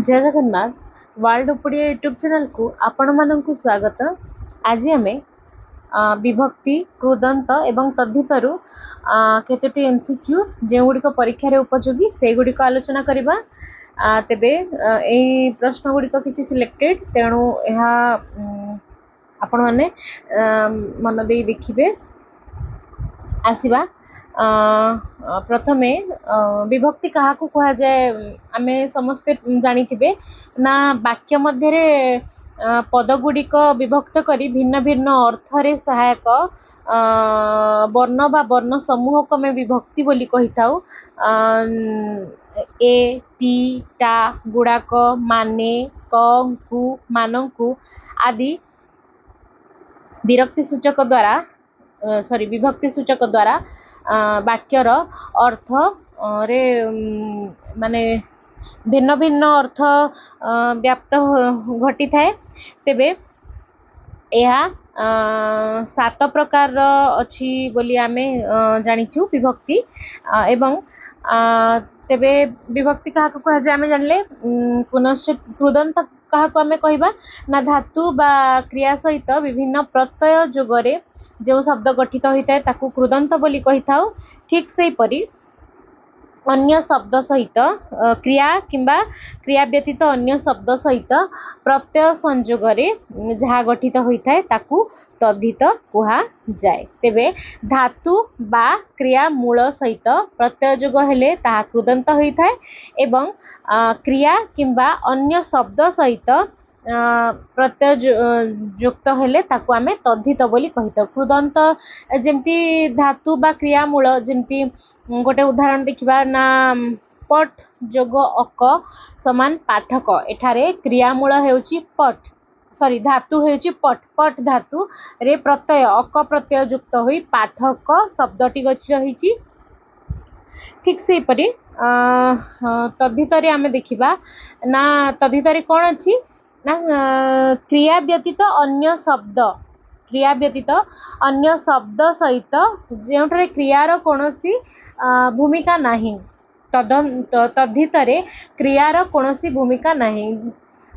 जय Jagannath world Odia YouTube channel को आपण मानक स्वागत। आज आम विभक्ति कृदंत एवं तद्धितरु केतोटी एमसीक्यू जोगुड़िक परीक्षा रे उपयोगी से गुड़िक आलोचना करबा। तेबे एही प्रश्न गुड़िक किछि सिलेक्टेड तेणु यह आपण माने मन दे देखिबे। आसिबा प्रथमे विभक्ति क्या कह जाए आमे समस्ते जानिथिबे ना वाक्य मध्य पदगुड़िक विभक्त करी भिन्न भिन्न अर्थरे सहायक वर्ण बा वर्ण समूह को आमे विभक्ति बोली कहि थाउ। ए टी टा गुड़ाक माने क कु मानकु आदि विरक्ति सूचक द्वारा विभक्ति सूचक द्वारा वाक्यर अर्थ रे माने भिन्न भिन्न अर्थ व्याप्त घटी थाए। तेबे यह 7 प्रकार अच्छी बोली आमे जानिछु विभक्ति एवं तेबे विभक्ति क्या कह जाए आमे जानले। पुनश्च कृदंत क्या आमे कहबा ना धातु बा क्रिया सहित विभिन्न प्रत्यय जोगरे जो शब्द गठित होता है ताकू कृदंत बोली कहि थाउ। ठीक से परी अन्य शब्द सहित क्रिया किंबा क्रिया व्यतीत अन्य शब्द सहित प्रत्यय संयोग जहाँ गठित होता है ताकू तद्धित कुहा जाए। तेबे धातु बा क्रिया मूल सहित प्रत्यय जोग हेले ताहा कृदंत होता है एवं क्रिया किंबा अन्य शब्द सहित प्रत्यय युक्त हेले ताकू आमे तद्धित बोली कहिता। कृदंत जेमती धातु बा क्रिया मूल जेमती गोटे उदाहरण देखिबा ना पट जोग अक समान पाठक। एठारे क्रियामूल हेउची पट धातु हेउची पट पट धातु रे प्रत्यय अक प्रत्यय युक्त होई पाठक शब्दटी गठित होईची। ठीक से परी तद्धितरे आमे देखिबा ना तद्धितरे कोन अछि ना क्रिया व्यतीत अन्य शब्द सहित जोठरे क्रियार कोनोसी भूमिका नाही तद्धितरे क्रियार कोनोसी भूमिका नाही।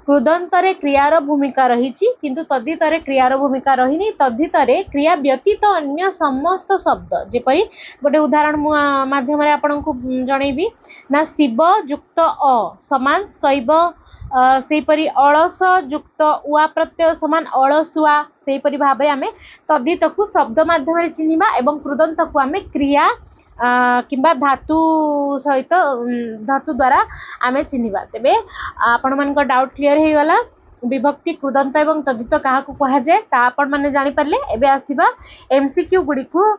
कृदंतरे क्रियार भूमिका रहीची किंतु तद्धितरे क्रियार भूमिका रहीनी। तद्धितरे क्रिया व्यतीत अन्य समस्त शब्द जेपरी गोटे उदाहरण माध्यम रे आपनकु जणैबी ना शिव युक्त अ समान शैव सेपरी अलस युक्त उआ प्रत्यय समान अलसुआ सेपरी भाबे आमे तद्धित को शब्द माध्यम रे चिन्हिबा एवं कृदंत को आमे क्रिया किंबा धातु सहित धातु द्वारा आमे चिन्हिबा। तेबे आपण मानक डाउट क्लियर हे गला विभक्ति कृदंत एवं तद्धित कहा को कहा जाए ता आपण माने जानि परले। एबे आसीबा एमसीक्यू गुडी को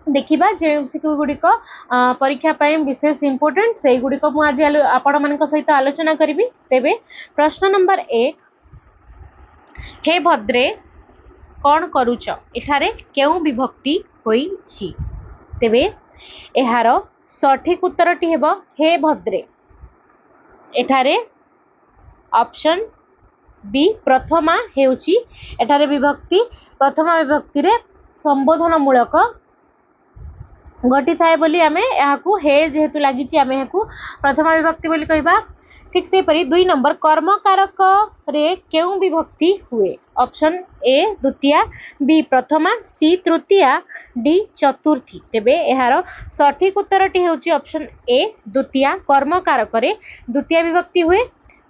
देखिबा जे एमसीक्यू गुडी को परीक्षा पाए विशेष इंपोर्टेंट से गुडी को मु आज आपण मानक सहित आलोचना करिबी। तेबे प्रश्न नंबर 1 हे भद्रे कौन करूच एठारे केउ विभक्ति होई छी। तेबे एहार सठिक उत्तरटी हेबो हे भद्रे। एठारे ऑप्शन बी प्रथमा हेउची एठारे विभक्ति प्रथमा विभक्ति रे संबोधन मूलक घटी थाए बोली आमे याकू हे जेहेतु लागिची आमे याकू प्रथमा विभक्ति बोली कहबा। ठीक से परी 2 नंबर कर्म कारक रे केउ विभक्ति हुए। ऑप्शन ए द्वितीया बी प्रथमा सी तृतीया डी चतुर्थी। तेबे एहार सठिक उत्तरटी हेउची ऑप्शन ए द्वितीया कर्म कारक रे द्वितीय विभक्ति हुए।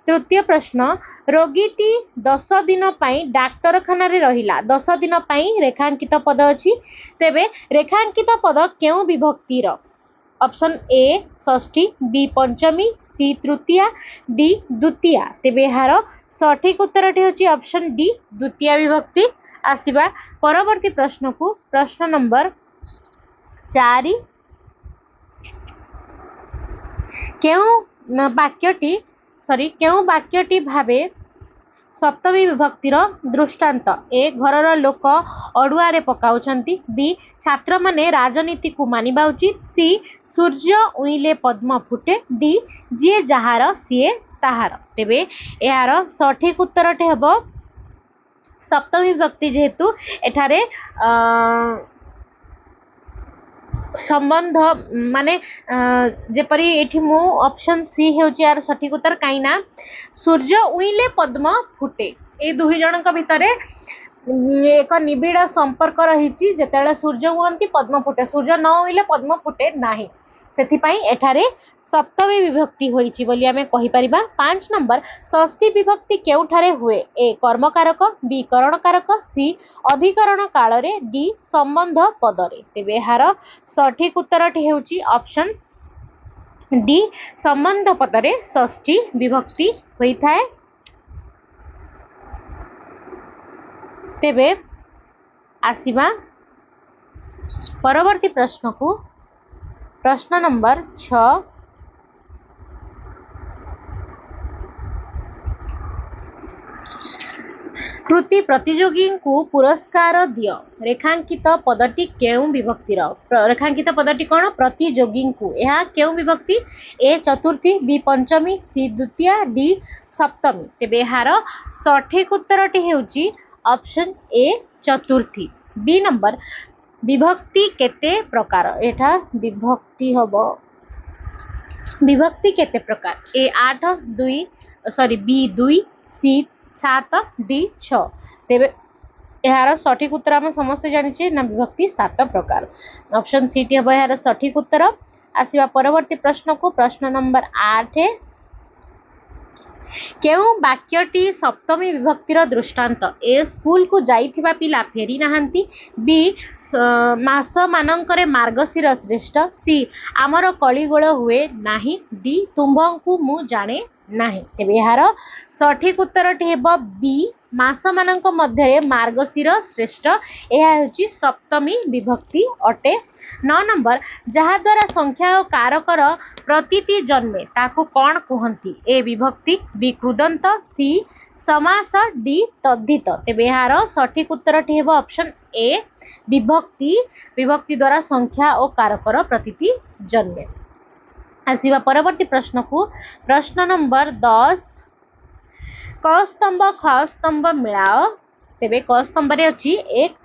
तृतीय प्रश्न रोगीटी 10 दिन पाई डाक्तरखाना रे रहिला 10 दिन पाई रेखांकित पद अछि। तेबे रेखांकित पद केउ विभक्ति रो। ऑप्शन ए षष्ठी बी पंचमी सी तृतीया डी द्वितीया। तेबे एहार सठिक उत्तरटी होची ऑप्शन डी द्वितीय विभक्ति। आसीबा परवर्ती प्रश्न को प्रश्न नंबर 4 केउ वाक्यटी भावे सप्तमी विभक्तिर दृष्टांत। ए घरर लोक अड़ुआरे पकाउछंती बी छात्र माने राजनीति को मानिबा उचित सी सूर्य उइले पद्म फुटे डी जे जहार सीए ताहार। तेबे यार सठिक उत्तरटे हेबो सप्तमी विभक्ति जेहेतु एठारे संबंध माने जेपरी एठी मु ऑप्शन सी हेउची यार सठिक उत्तर काईना सूर्य उइले पद्म फुटे ए दुही जनक भितरे एक निबिड़ संपर्क रही जेतेबेले सूर्य हुअंती पद्म फुटे सूर्य न उइले पद्म फुटे नाही सेथिपाई एठारे सप्तमी विभक्ति होईची बोली आमे कहि परिबा। 5 नंबर षष्ठी विभक्ति केउठारे हुए ए कर्मकारक बी करणकारक सी अधिकरण कालरे डी संबंध पदरे तेबे हार सठिक उत्तरटी हेउची ऑप्शन डी संबंध पदरे षष्ठी विभक्ति होई थाए। तेबे आसीबा परवर्ती प्रश्न को प्रश्न नंबर 6 कृति प्रतियोगी को पुरस्कार दियो रेखांकित पदटी केउ विभक्तिर रेखांकित पदटी कौन प्रतियोगी को यह केउ विभक्ति ए चतुर्थी बी पंचमी सी द्वितीय डी सप्तमी तेबे यार सठिक उत्तरटी हेउची ऑप्शन ए चतुर्थी। बी नंबर विभक्ति केते प्रकार एठा विभक्ति हबो विभक्ति केते प्रकार A 8 2 sorry B 2 C 7 D 6 तेबे यार सठिक उत्तर आम समस्त जानिछे ना विभक्ति 7 प्रकार ऑप्शन सी टी हबो यार सठिक उत्तर। आसीबा परवर्ती प्रश्न को प्रश्न नंबर 8 केउ वाक्यटी सप्तमी विभक्तिर दृष्टांत ए स्कूल को जाइथिबा पिला फेरी नाहंती बी मास मानंकरे मार्गशीर श्रेष्ठ सी आमर कलिगोल हुए नाही डी तुम्भंकु मु जाने नाही तेबे यार सठिक उत्तरटी हेबो बी मास मानंक मध्यरे मार्गशीर श्रेष्ठ यह हेउची सप्तमी विभक्ति अटे। 9 नंबर जहा द्वारा संख्या और कारकर प्रतीति जन्मे ताकू कौन कहती ए विभक्ति बी कृदंत सी समास डी तद्धित तेबे यार सठिक उत्तरटी हेबो ऑप्शन ए विभक्ति विभक्ति द्वारा संख्या और कारकर प्रतीति जन्मे। आसीबा परवर्ती प्रश्न को प्रश्न नंबर 10 क स्तंभ ख स्तंभ मिलाओ तेबे क स्तंभ रे अछि एक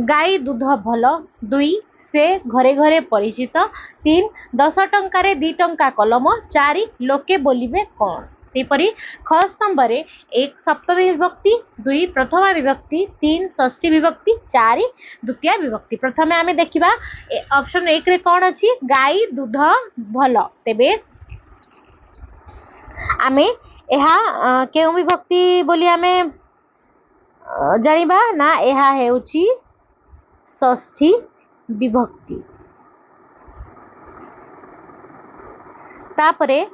गाई दूध भल 2 से घरे घरे परिचित 3 10 टंकार 2 टंका कलम 4 लोके बोलिबे कौन सेपरी ख स्तंभ रे एक सप्तमी विभक्ति 2 प्रथमा विभक्ति 3 षष्ठी विभक्ति 4 द्वितीय विभक्ति। प्रथमे आमे देखिबा ऑप्शन 1 रे कौन अछि गाई दूध भल तेबे आमे एहा केउ विभक्ति बोली आमे जानिबा ना एहा हेउची षष्ठी विभक्ति। तापरे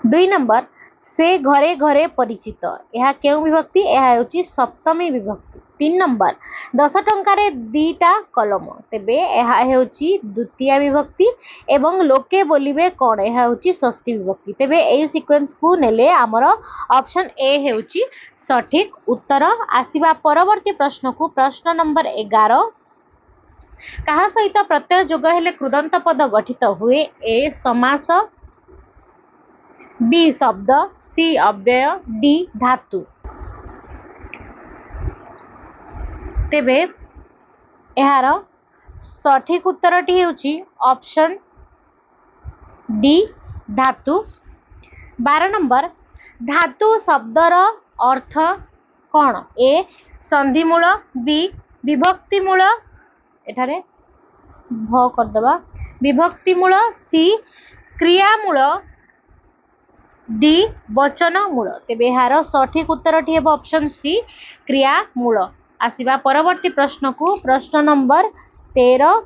2 नंबर से घरे घरे परिचित यह केउ विभक्ति यह हेउची सप्तमी विभक्ति। 3 नंबर 10 टंकार 2टा कलम तेबे यह हेउची द्वितीय विभक्ति एवं लोके बोलिबे कौन यह हेउची षष्ठी विभक्ति तेबे एई सीक्वेंस को नेले हमर ऑप्शन ए हेउची सठिक उत्तर। आसीबा परवर्ती प्रश्न को प्रश्न नंबर 11 कहा सहित प्रत्यय जोग हेले कृदंत पद गठित हुए ए समास बी शब्द सी अव्यय डी धातु तेबे एहार सठिक उत्तरटी हेउची ऑप्शन डी धातु। 12 नंबर धातु शब्दर अर्थ कौन ए संधिमूल बी विभक्तिमूल एठारे भ कर दबा विभक्तिमूल सी क्रियामूल डी वचन मूल तेबे यार सठिक उत्तरटी हेबो ऑप्शन सी क्रियामूल। आसीबा परवर्ती प्रश्न को प्रश्न नंबर 13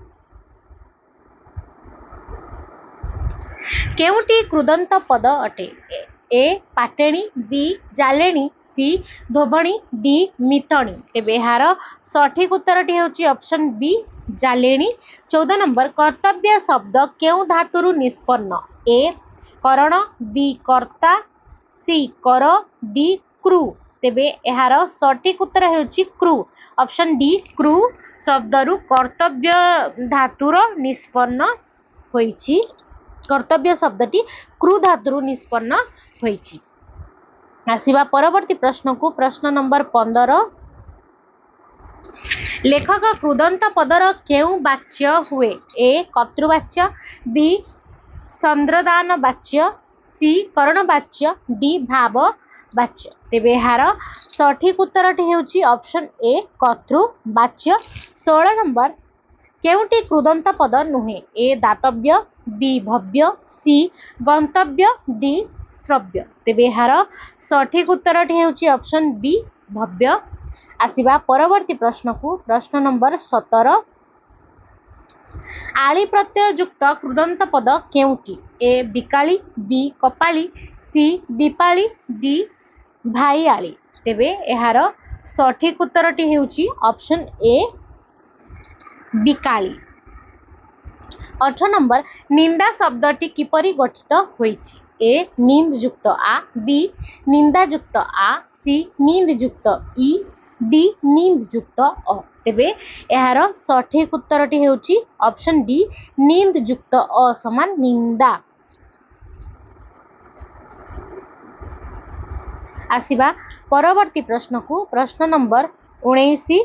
केउटी कृदंत पद अटे ए पाटेणी बी जालेणी सी धोबणी डी मितणी तेबे यार सठिक उत्तरटी हेउची ऑप्शन बी जालेणी। 14 नंबर कर्तव्य शब्द केउ धातुरु निष्पन्न ए करण बी कर्ता सी कर डी क्रू तेबे यार सठिक उत्तर हेउची क्रू ऑप्शन डी क्रू शब्दरु कर्तव्य धातुर निष्पन्न होईची कर्तव्य शब्दटी क्रू धातुरु निष्पन्न होईची। आसीबा परवर्ती प्रश्न को प्रश्न नंबर 15 लेखक कृदंत पदर केउ वाच्य हुए ए कर्तृवाच्य बी चंद्रदान वाच्य सी करणवाच्य डी भाव वाच्य तेबे यार सठिक उत्तरटी हेउची ऑप्शन ए कर्तृवाच्य 16 नंबर केउटी कृदंत पद नुहे ए दातव्य बी भव्य सी गंतव्य डी श्रव्य तेबे यार सठिक उत्तरटी हेउची ऑप्शन बी भव्य आसिबा परवर्ती प्रश्न को प्रश्न नंबर 17 आली प्रत्यय युक्त कृदंत पद केउटी ए बिकाली बी कपाली सी दीपाली डी भाईआली तेबे यार सठिक उत्तरटी हेउची ऑप्शन ए बिकाली 18 नंबर निंदा शब्दटी किपरि गठित होईछि ए निंद युक्त आ बी निंदा युक्त आ सी निंद युक्त ई डी निंद युक्त अ तेबे यार सठिक उत्तरटी हेउची ऑप्शन डी निंद युक्त अ समान निंदा आसिबा परवर्ती प्रश्न को प्रश्न नंबर 19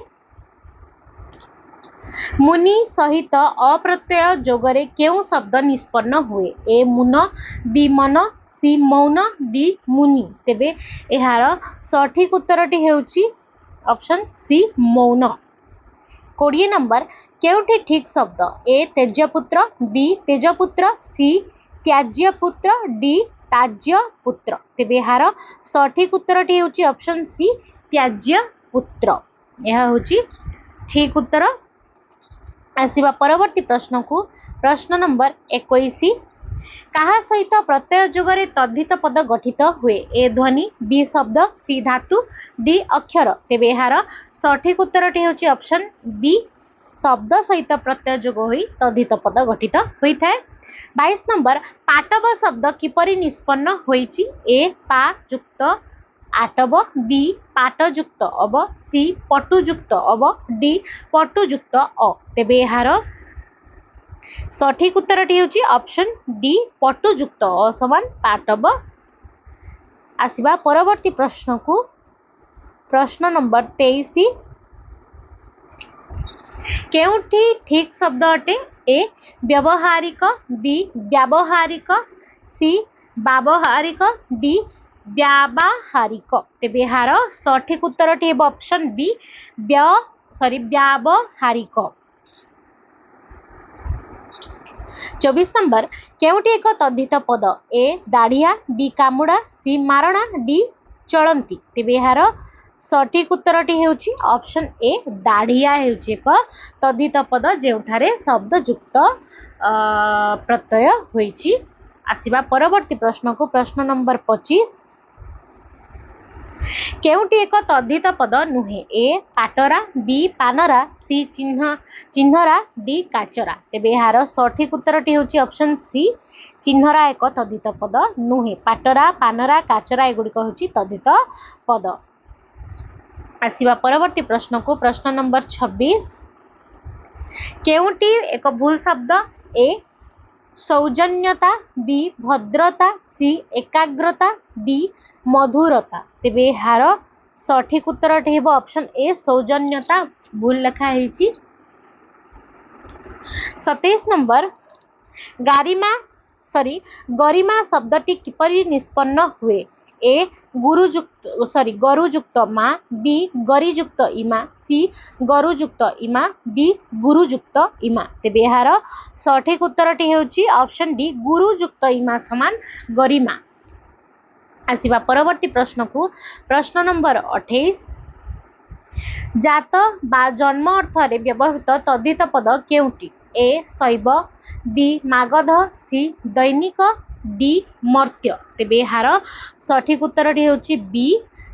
मुनि सहित अप्रत्यय जोगरे केउ शब्द निष्पन्न हुए ए मुन बी मन सी मौन डी मुनि तेबे यार सठिक उत्तरटी हेउची ऑप्शन सी मौन 20 नंबर केउठी ठीक शब्द ए तेजपुत्र बी तेजपुत्र सी त्याज्यपुत्र डी ताज्यपुत्र तेबे यार सठिक उत्तरटी हेउची ऑप्शन सी त्याज्यपुत्र यह होची ठीक उत्तर आसिबा परवर्ती प्रश्न को प्रश्न नंबर 21 कहा सहित प्रत्यय जुगरे तद्धित पद गठित हुए ए ध्वनि बी शब्द सी धातु डी अक्षर तेबे यार सठिक उत्तरटी हेउची ऑप्शन बी शब्द सहित प्रत्यय जुग होई तद्धित पद गठित होइथाय 22 नंबर पाटव शब्द किपरि निष्पन्न होईची ए पा युक्त आटव बी पाटयुक्त अब सी पटुयुक्त अब डी पटुयुक्त अ तेबे यार सठिक उत्तरटी हेउची ऑप्शन डी पटुयुक्त अ समान पाटव आसिबा परवर्ती प्रश्न को प्रश्न नंबर 23 केउठी ठीक शब्द अटे ए व्यवहारिक बी व्यावहारिक सी व्यावहारिक डी व्यावहारिक तेबे यार सठिक उत्तरटी हेब ऑप्शन बी व्यावहारिक 24 नंबर केउटी एक तद्धित पद ए दाढ़िया बी कामुड़ा सी मारणा डी चलंती तेबे यार सठिक उत्तरटी हेउची ऑप्शन ए दाढ़िया हेउची एक तद्धित पद जेउठारे शब्द युक्त प्रत्यय होईची आसिबा परवर्ती प्रश्न को प्रश्न नंबर 25 केउटी एक तद्धित पद नुहे ए पाटरा बी पानरा सी चिन्हरा डी काचरा तेबे यार सठिक उत्तरटी हेउची ऑप्शन सी चिन्हरा एक तद्धित पद नुहे पाटरा पानरा काचरा एगुड़िक हेउची तद्धित पद आसिबा परवर्ती प्रश्न को प्रश्न नंबर 26 केउटी एक भूल शब्द ए सौजन्यता बी भद्रता सी एकाग्रता डी मधुरता तेबे यार सठिक उत्तरटी हेब ऑप्शन ए सौजन्यता भूल लिखा हेची 27 नंबर गरिमा शब्दटी किपरि निष्पन्न हुए ए गरुयुक्त मा बी गरियुक्त इमा सी गरुयुक्त इमा डी गुरुयुक्त इमा तेबे यार सठिक उत्तरटी हेउची ऑप्शन डी गुरुयुक्त इमा समान गरिमा आसिबा परवर्ती प्रश्न को प्रश्न नंबर 28 जात बा जन्म अर्थ रे व्यवहृत तद्धित पद केउटी ए शैव बी मागध सी दैनिक डी मर्त्य तेबे यार सठिक उत्तरटी हेउची बी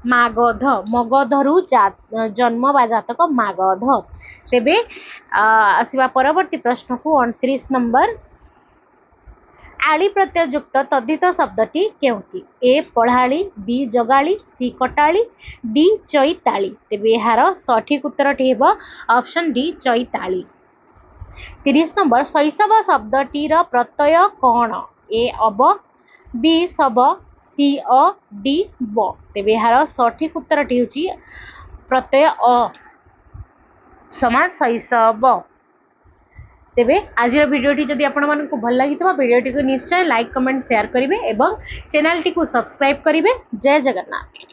मागध मगधरु जन्म बा जातक मागध तेबे आसिबा परवर्ती प्रश्न को 29 नंबर आली प्रत्यय युक्त तद्धित शब्दटी केउटी ए पढ़ाली बी जगाली सी कटाली डी चैताली तेबे यार सठिक उत्तरटी हेब ऑप्शन डी चैताली 30 नंबर शैशव शब्दटीर प्रत्यय कौन ए अब बी सब सी अ डी ब तेबे यार सठिक उत्तरटी हेउची प्रत्यय अ समाज शैशव। तेबे आज भिडियोटी जदि आपण मानकु भल लगी भिडियोटी को निश्चय लाइक कमेंट शेयर करेंगे और चैनल टी को सब्सक्राइब करेंगे। जय जगन्नाथ।